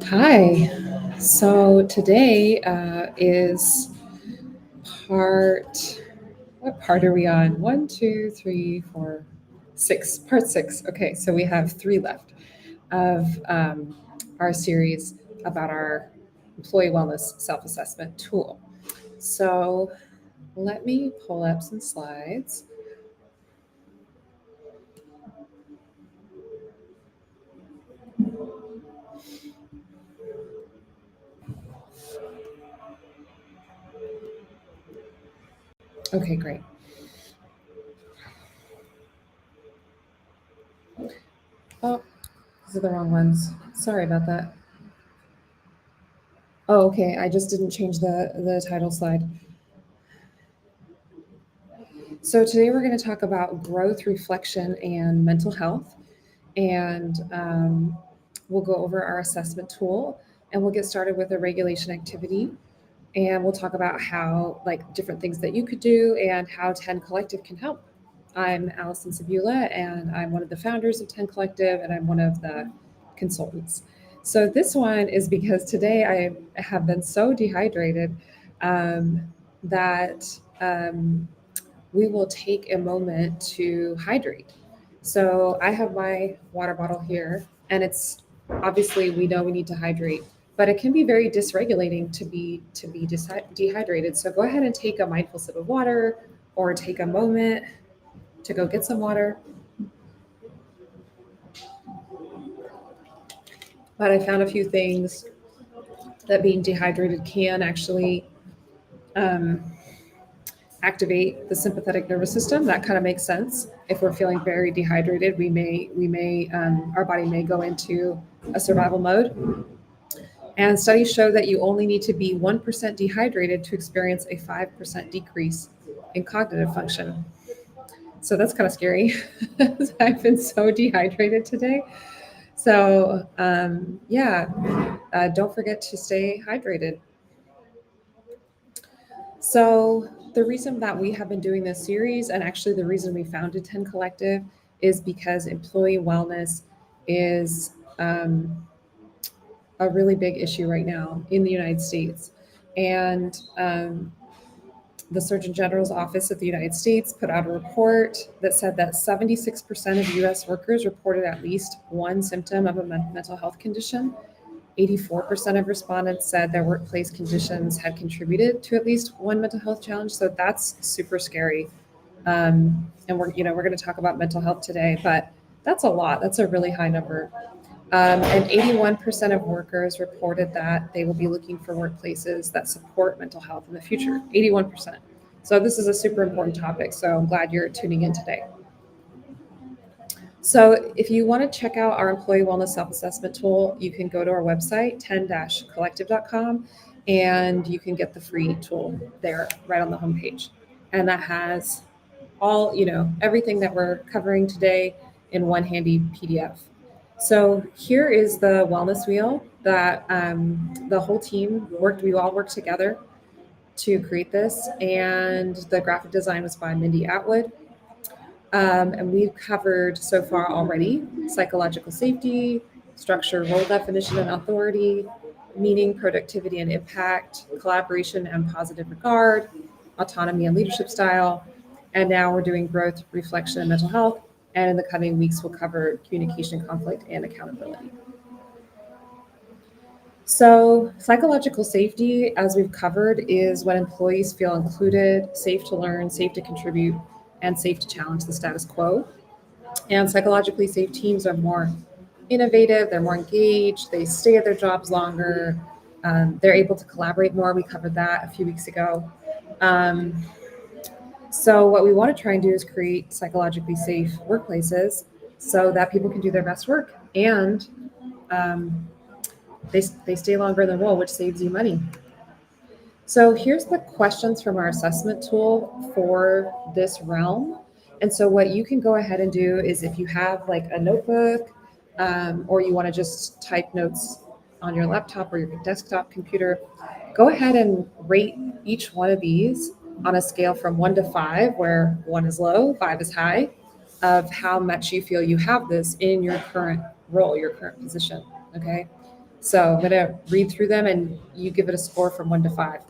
Hi. So today is part, what part are we on? One, two, three, four, six, part six. Okay, so we have three left of our series about our employee wellness self assessment tool. So let me pull up some slides. Okay, great. Oh, these are the wrong ones. Sorry about that. Oh, okay. I just didn't change the title slide. So today we're going to talk about growth, reflection, and mental health. And we'll go over our assessment tool and we'll get started with a regulation activity. And we'll talk about how, like, different things that you could do and how 10 Collective can help. I'm Allison Sabula, and I'm one of the founders of 10 Collective, and I'm one of the consultants. So this one is because today I have been so dehydrated that we will take a moment to hydrate. So I have my water bottle here, and it's obviously we know we need to hydrate, but it can be very dysregulating to be dehydrated. So go ahead and take a mindful sip of water, or take a moment to go get some water. But I found a few things that being dehydrated can actually um, activate the sympathetic nervous system. That kind of makes sense. If we're feeling very dehydrated, we may our body may go into a survival mode. And studies show that you only need to be 1% dehydrated to experience a 5% decrease in cognitive function. So that's kind of scary. I've been so dehydrated today. So yeah, don't forget to stay hydrated. So, the reason that we have been doing this series, and actually the reason we founded 10 Collective, is because employee wellness is a really big issue right now in the United States. And the Surgeon General's Office of the United States put out a report that said that 76% of US workers reported at least one symptom of a mental health condition. 84% of respondents said their workplace conditions had contributed to at least one mental health challenge. So that's super scary. And we're going to talk about mental health today, but that's a lot. That's a really high number. And 81% of workers reported that they will be looking for workplaces that support mental health in the future. 81%. So this is a super important topic. So I'm glad you're tuning in today. So if you want to check out our employee wellness self-assessment tool, you can go to our website, 10-collective.com, and you can get the free tool there right on the homepage. And that has all, everything that we're covering today in one handy PDF. So here is the wellness wheel that the whole team worked, we all worked together to create this. And the graphic design was by Mindy Atwood. And we've covered so far already psychological safety, structure, role definition and authority, meaning, productivity and impact, collaboration and positive regard, autonomy and leadership style. And now we're doing growth, reflection, and mental health. And in the coming weeks, we'll cover communication, conflict, and accountability. So, psychological safety, as we've covered, is when employees feel included, safe to learn, safe to contribute, and safe to challenge the status quo. And psychologically safe teams are more innovative, they're more engaged, they stay at their jobs longer, they're able to collaborate more. We covered that a few weeks ago. Um, so, what we want to try and do is create psychologically safe workplaces so that people can do their best work and um, they stay longer in the role, which saves you money. So here's the questions from our assessment tool for this realm. And so what you can go ahead and do is, if you have like a notebook, or you want to just type notes on your laptop or your desktop computer, go ahead and rate each one of these on a scale from 1 to 5, where 1 is low, 5 is high, of how much you feel you have this in your current role, your current position. Okay. So I'm going to read through them and you give it a score from 1 to 5.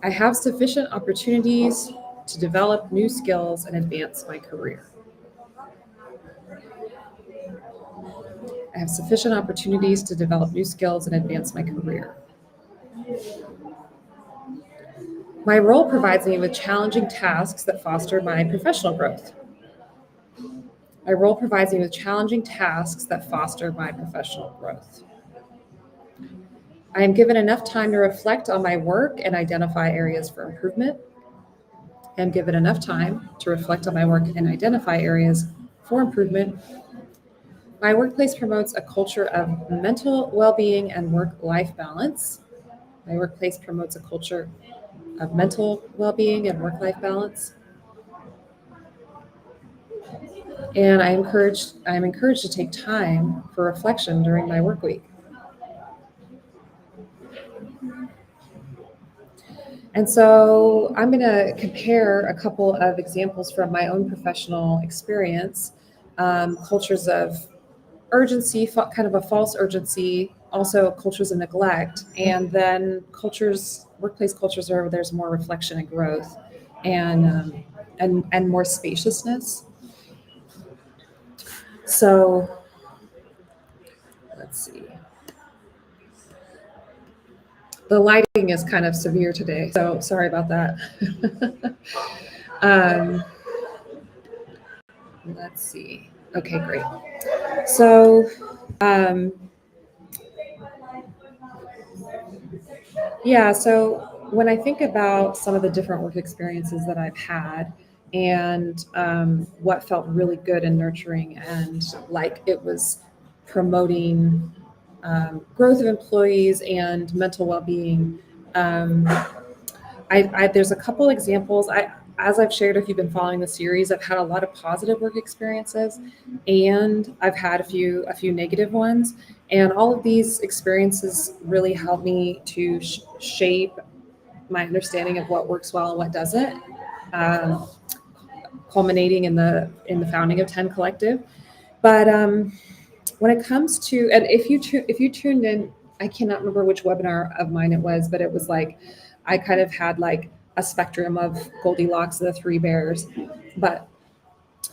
I have sufficient opportunities to develop new skills and advance my career. I have sufficient opportunities to develop new skills and advance my career. My role provides me with challenging tasks that foster my professional growth. My role provides me with challenging tasks that foster my professional growth. I am given enough time to reflect on my work and identify areas for improvement. I am given enough time to reflect on my work and identify areas for improvement. My workplace promotes a culture of mental well-being and work-life balance. My workplace promotes a culture of mental well-being and work-life balance. And I am encouraged to take time for reflection during my work week. And so I'm going to compare a couple of examples from my own professional experience, cultures of urgency, kind of a false urgency, also cultures of neglect, and then workplace cultures where there's more reflection and growth, and more spaciousness. So let's see. The lighting is kind of severe today, so sorry about that. um, let's see. Okay, great. So, um, yeah, so when I think about some of the different work experiences that I've had and what felt really good and nurturing and like it was promoting growth of employees and mental well-being, there's a couple examples. As I've shared, if you've been following the series, I've had a lot of positive work experiences, and I've had a few negative ones. And all of these experiences really helped me to shape my understanding of what works well and what doesn't, um, culminating in the founding of 10 Collective. But when it comes to, and if you tuned in, I cannot remember which webinar of mine it was, but it was like I kind of had like a spectrum of Goldilocks and the Three Bears, but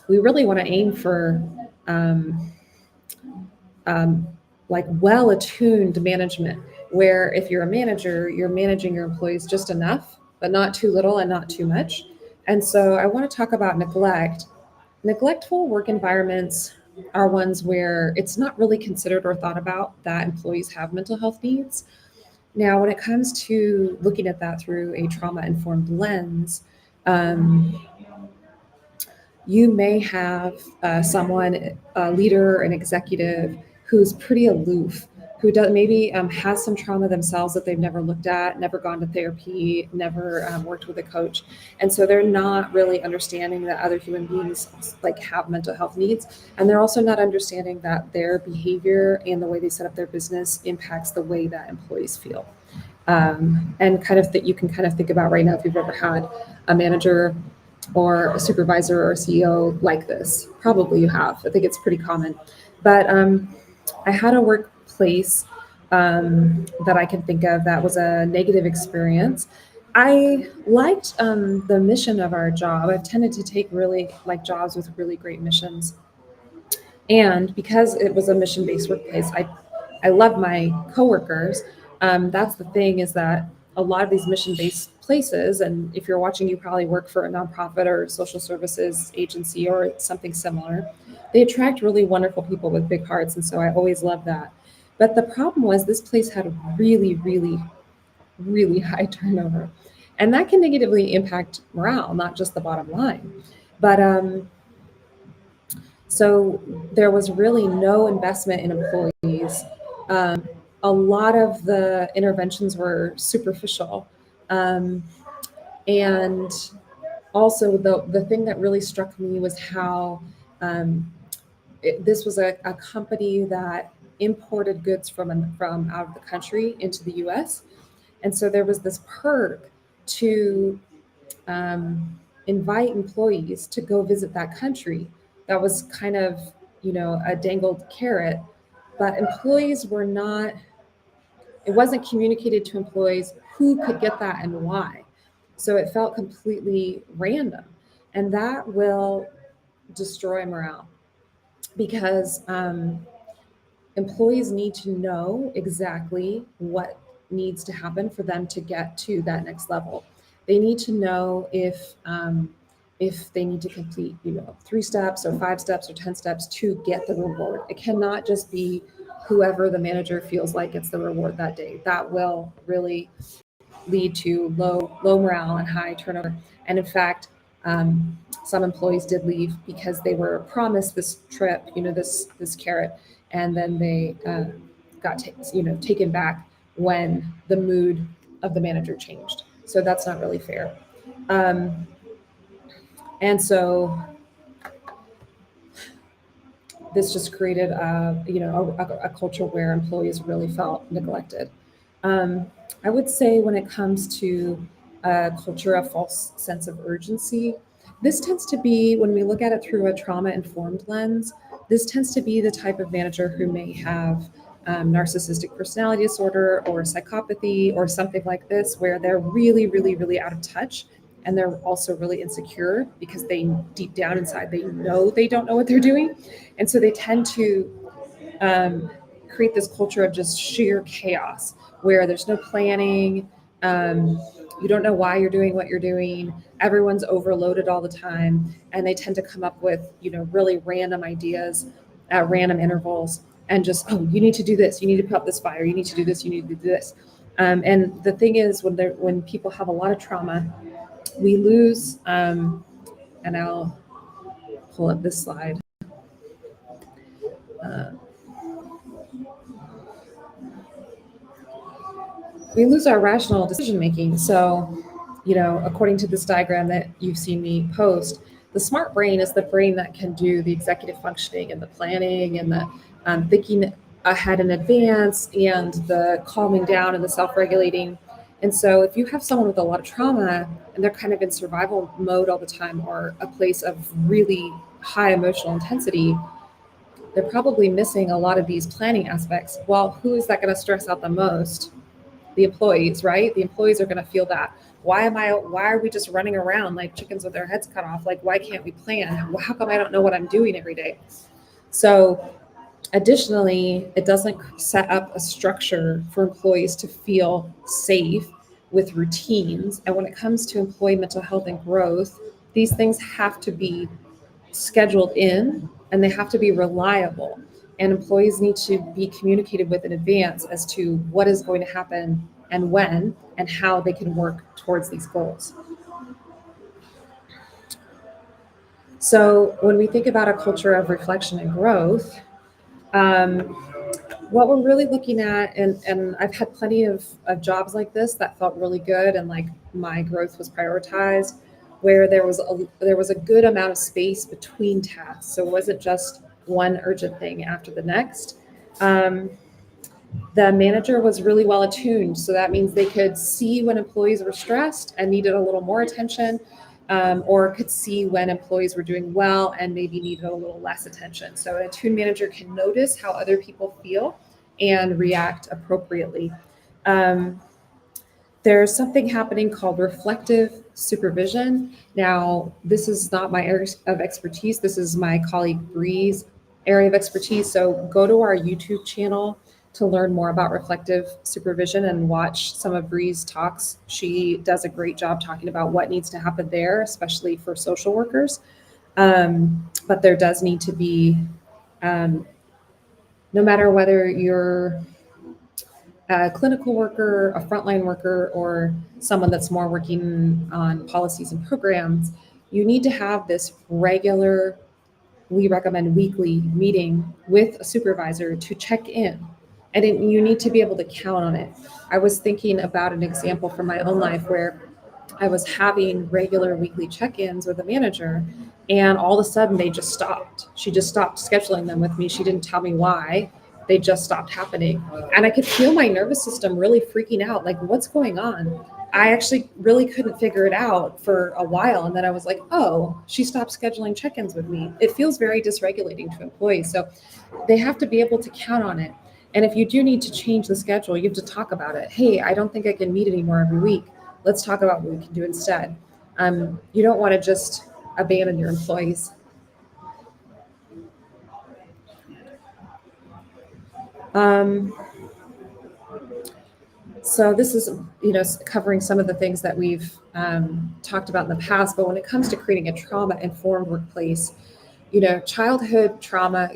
we really want to aim for um, um, like well-attuned management, where if you're a manager, you're managing your employees just enough, but not too little and not too much. And so I want to talk about neglect. Neglectful work environments are ones where it's not really considered or thought about that employees have mental health needs. Now, when it comes to looking at that through a trauma-informed lens, um, you may have someone, a leader, an executive, who's pretty aloof, who does maybe has some trauma themselves that they've never looked at, never gone to therapy, never worked with a coach, and so they're not really understanding that other human beings like have mental health needs, and they're also not understanding that their behavior and the way they set up their business impacts the way that employees feel. And kind of that you can kind of think about right now if you've ever had a manager or a supervisor or a CEO like this. Probably you have. I think it's pretty common. But I had a workplace that I can think of that was a negative experience. I liked the mission of our job. I've tended to take really like jobs with really great missions. And because it was a mission-based workplace, I love my coworkers. That's the thing, is that a lot of these mission-based places, and if you're watching, you probably work for a nonprofit or social services agency or something similar. They attract really wonderful people with big hearts, and so I always love that. But the problem was this place had a really, really, really high turnover, and that can negatively impact morale, not just the bottom line. But so there was really no investment in employees. A lot of the interventions were superficial. Um, and also, the thing that really struck me was how um, this was a company that imported goods from out of the country into the US. And so there was this perk to invite employees to go visit that country. That was kind of, a dangled carrot. but employees were not, it wasn't communicated to employees who could get that and why. So it felt completely random. And that will destroy morale because employees need to know exactly what needs to happen for them to get to that next level. They need to know if they need to complete, 3 steps or 5 steps or 10 steps to get the reward. It cannot just be whoever the manager feels like gets the reward that day. That will really lead to low morale and high turnover. And in fact, some employees did leave because they were promised this trip, this carrot, and then they got taken back when the mood of the manager changed. So that's not really fair. And so this just created a culture where employees really felt neglected. I would say when it comes to a culture of false sense of urgency, this tends to be, when we look at it through a trauma-informed lens, this tends to be the type of manager who may have narcissistic personality disorder or psychopathy or something like this, where they're really, really, really out of touch. And they're also really insecure because they deep down inside, they know they don't know what they're doing. And so they tend to create this culture of just sheer chaos where there's no planning. You don't know why you're doing what you're doing. Everyone's overloaded all the time. And they tend to come up with, really random ideas at random intervals and just, oh, you need to do this. You need to put up this fire. You need to do this. You need to do this. And the thing is, when people have a lot of trauma, we lose, and I'll pull up this slide. We lose our rational decision making. So, according to this diagram that you've seen me post, the smart brain is the brain that can do the executive functioning and the planning and the thinking ahead in advance and the calming down and the self-regulating. And so if you have someone with a lot of trauma and they're kind of in survival mode all the time or a place of really high emotional intensity, they're probably missing a lot of these planning aspects. Well, who is that going to stress out the most? The employees, right? The employees are going to feel that. Why are we just running around like chickens with their heads cut off? Like, why can't we plan? How come I don't know what I'm doing every day? So additionally, it doesn't set up a structure for employees to feel safe with routines. And when it comes to employee mental health and growth, these things have to be scheduled in and they have to be reliable. And employees need to be communicated with in advance as to what is going to happen and when and how they can work towards these goals. So when we think about a culture of reflection and growth, what we're really looking at, and I've had plenty of jobs like this that felt really good and like my growth was prioritized, where there was a good amount of space between tasks. So it wasn't just one urgent thing after the next. The manager was really well attuned. So that means they could see when employees were stressed and needed a little more attention, or could see when employees were doing well and maybe needed a little less attention. So an attuned manager can notice how other people feel and react appropriately. There's something happening called reflective supervision. Now, this is not my area of expertise. This is my colleague Bree's area of expertise. So go to our YouTube channel to learn more about reflective supervision and watch some of Bree's talks. She does a great job talking about what needs to happen there, especially for social workers. But there does need to be, no matter whether you're a clinical worker, a frontline worker, or someone that's more working on policies and programs, you need to have this regular, we recommend weekly meeting with a supervisor to check in. And you need to be able to count on it. I was thinking about an example from my own life where I was having regular weekly check-ins with a manager, and all of a sudden they just stopped. She just stopped scheduling them with me. She didn't tell me why. They just stopped happening. And I could feel my nervous system really freaking out. Like, what's going on? I actually really couldn't figure it out for a while. And then I was like, oh, she stopped scheduling check-ins with me. It feels very dysregulating to employees. So they have to be able to count on it. And if you do need to change the schedule, you have to talk about it. Hey, I don't think I can meet anymore every week. Let's talk about what we can do instead. You don't want to just abandon your employees. Um, so this is, covering some of the things that we've talked about in the past. But when it comes to creating a trauma-informed workplace, childhood trauma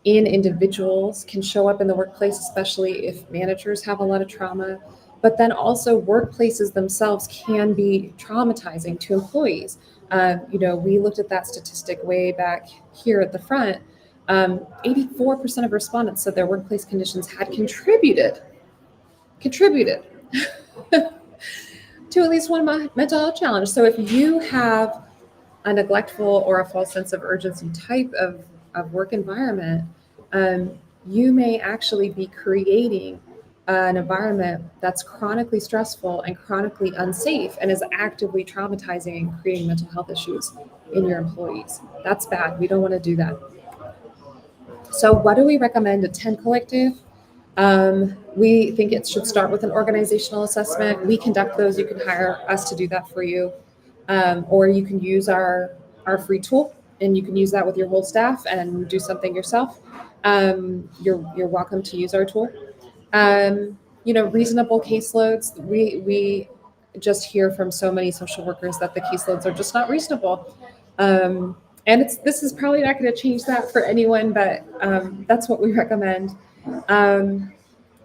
in individuals can show up in the workplace, especially if managers have a lot of trauma. But then also workplaces themselves can be traumatizing to employees. We looked at that statistic way back here at the front. 84% of respondents said their workplace conditions had contributed to at least one mental health challenge. So if you have a neglectful or a false sense of urgency type of work environment, you may actually be creating an environment that's chronically stressful and chronically unsafe and is actively traumatizing and creating mental health issues in your employees. That's bad. We don't want to do that. So what do we recommend at 10 Collective? We think it should start with an organizational assessment. We conduct those. You can hire us to do that for you. Or you can use our free tool, and you can use that with your whole staff and do something yourself. You're welcome to use our tool. Reasonable caseloads. We just hear from so many social workers that the caseloads are just not reasonable. And this is probably not going to change that for anyone, but that's what we recommend.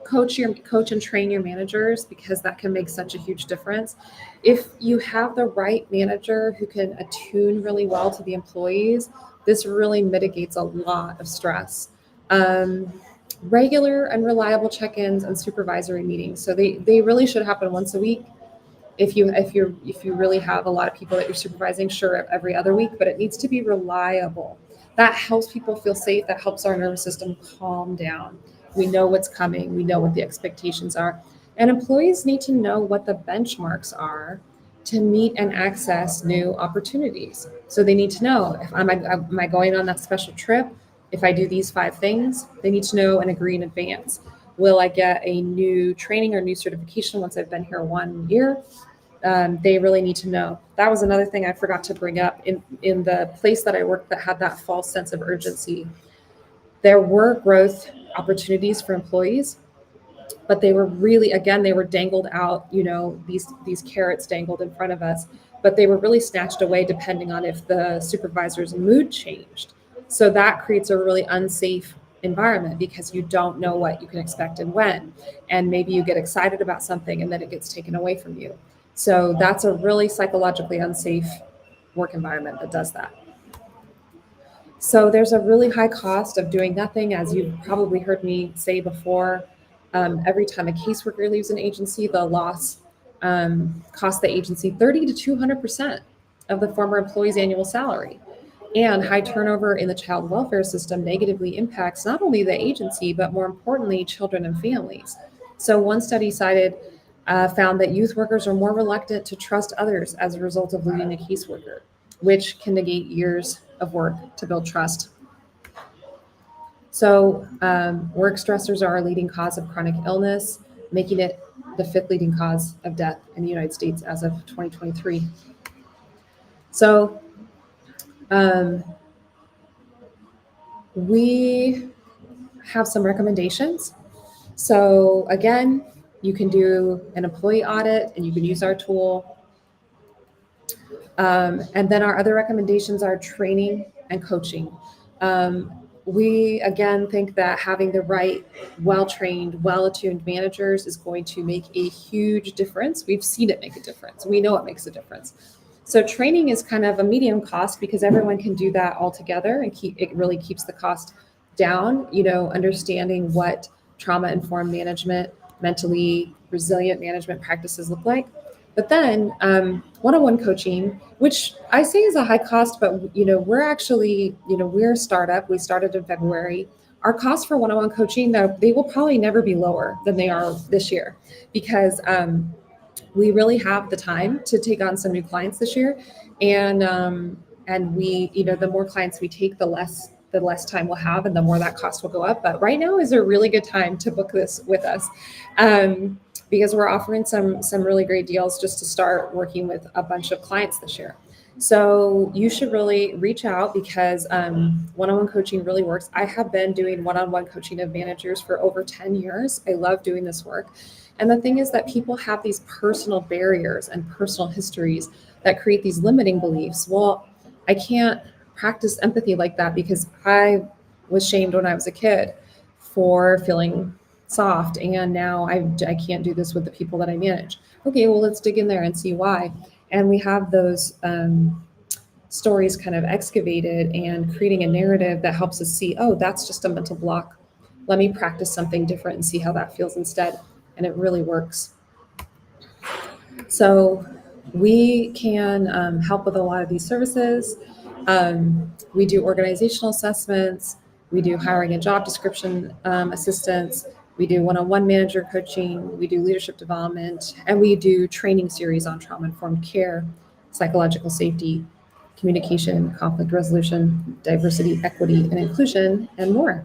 Coach and train your managers, because that can make such a huge difference. If you have the right manager who can attune really well to the employees, this really mitigates a lot of stress. Regular and reliable check-ins and supervisory meetings. So they really should happen once a week. If you really have a lot of people that you're supervising, sure, every other week, but it needs to be reliable. That helps people feel safe. That helps our nervous system calm down. We know what's coming. We know what the expectations are. And employees need to know what the benchmarks are to meet and access new opportunities. So they need to know, if am I going on that special trip? If I do these 5 things, they need to know and agree in advance. Will I get a new training or new certification once I've been here 1 year? They really need to know. That was another thing I forgot to bring up in the place that I worked that had that false sense of urgency. There were growth opportunities for employees, but they were really, again, they were dangled out, these carrots dangled in front of us, but they were really snatched away depending on if the supervisor's mood changed. So that creates a really unsafe environment, because you don't know what you can expect and when. And maybe you get excited about something and then it gets taken away from you. So that's a really psychologically unsafe work environment that does that. So there's a really high cost of doing nothing, as you've probably heard me say before. Every time a caseworker leaves an agency, the loss costs the agency 30 to 200% of the former employee's annual salary. And high turnover in the child welfare system negatively impacts not only the agency, but more importantly, children and families. So one study found that youth workers are more reluctant to trust others as a result of losing a caseworker, which can negate years of work to build trust. So work stressors are a leading cause of chronic illness, making it the 5th leading cause of death in the United States as of 2023. So we have some recommendations. So again, you can do an employee audit and you can use our tool. And then our other recommendations are training and coaching. We, again, think that having the right, well-trained, well-attuned managers is going to make a huge difference. We've seen it make a difference. We know it makes a difference. So training is kind of a medium cost, because everyone can do that all together, and it really keeps the cost down, understanding what trauma-informed management, mentally resilient management practices look like. But then one-on-one coaching, which I say is a high cost, but we're actually, we're a startup. We started in February. Our costs for one-on-one coaching, though, they will probably never be lower than they are this year, because we really have the time to take on some new clients this year, and we, the more clients we take, the less time we'll have, and the more that cost will go up. But right now is a really good time to book this with us, because we're offering some really great deals just to start working with a bunch of clients this year. So you should really reach out, because one-on-one coaching really works. I have been doing one-on-one coaching of managers for over 10 years. I love doing this work. And the thing is that people have these personal barriers and personal histories that create these limiting beliefs. Well, I can't practice empathy like that because I was shamed when I was a kid for feeling soft, and now I can't do this with the people that I manage. Okay, well, let's dig in there and see why. And we have those stories kind of excavated and creating a narrative that helps us see, oh, that's just a mental block. Let me practice something different and see how that feels instead. And it really works. So we can help with a lot of these services. We do organizational assessments. We do hiring and job description assistance. We do one-on-one manager coaching. We do leadership development, and we do training series on trauma-informed care, psychological safety, communication, conflict resolution, diversity, equity, and inclusion, and more.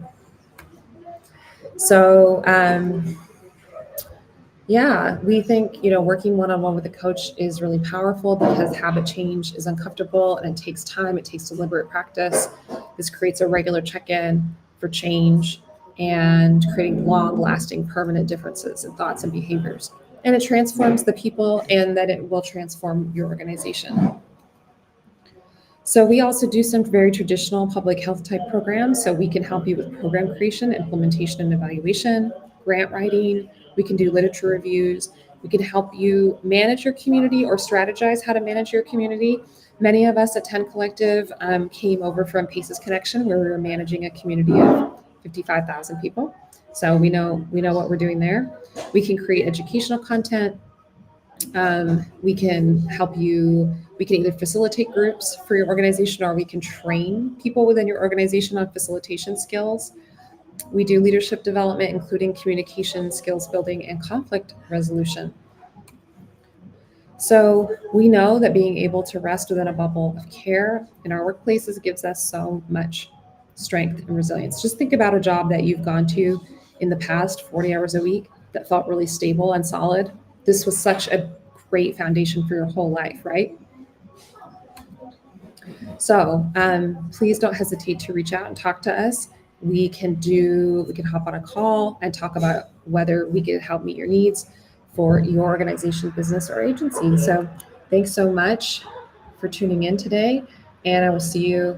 So, yeah, we think, working one-on-one with a coach is really powerful because habit change is uncomfortable and it takes time. It takes deliberate practice. This creates a regular check-in for change and creating long-lasting permanent differences in thoughts and behaviors. And it transforms the people, and then it will transform your organization. So we also do some very traditional public health type programs. So we can help you with program creation, implementation, and evaluation, grant writing. We can do literature reviews. We can help you manage your community or strategize how to manage your community. Many of us at 10 Collective came over from Paces Connection, where we were managing a community of 55,000 people. So we know what we're doing there. We can create educational content. We can help you. We can either facilitate groups for your organization, or we can train people within your organization on facilitation skills. We do leadership development, including communication, skills building, and conflict resolution. So we know that being able to rest within a bubble of care in our workplaces gives us so much strength and resilience. Just think about a job that you've gone to in the past, 40 hours a week, that felt really stable and solid. This was such a great foundation for your whole life, right? So please don't hesitate to reach out and talk to us. We can hop on a call and talk about whether we can help meet your needs for your organization, business, or agency. So thanks so much for tuning in today, and I will see you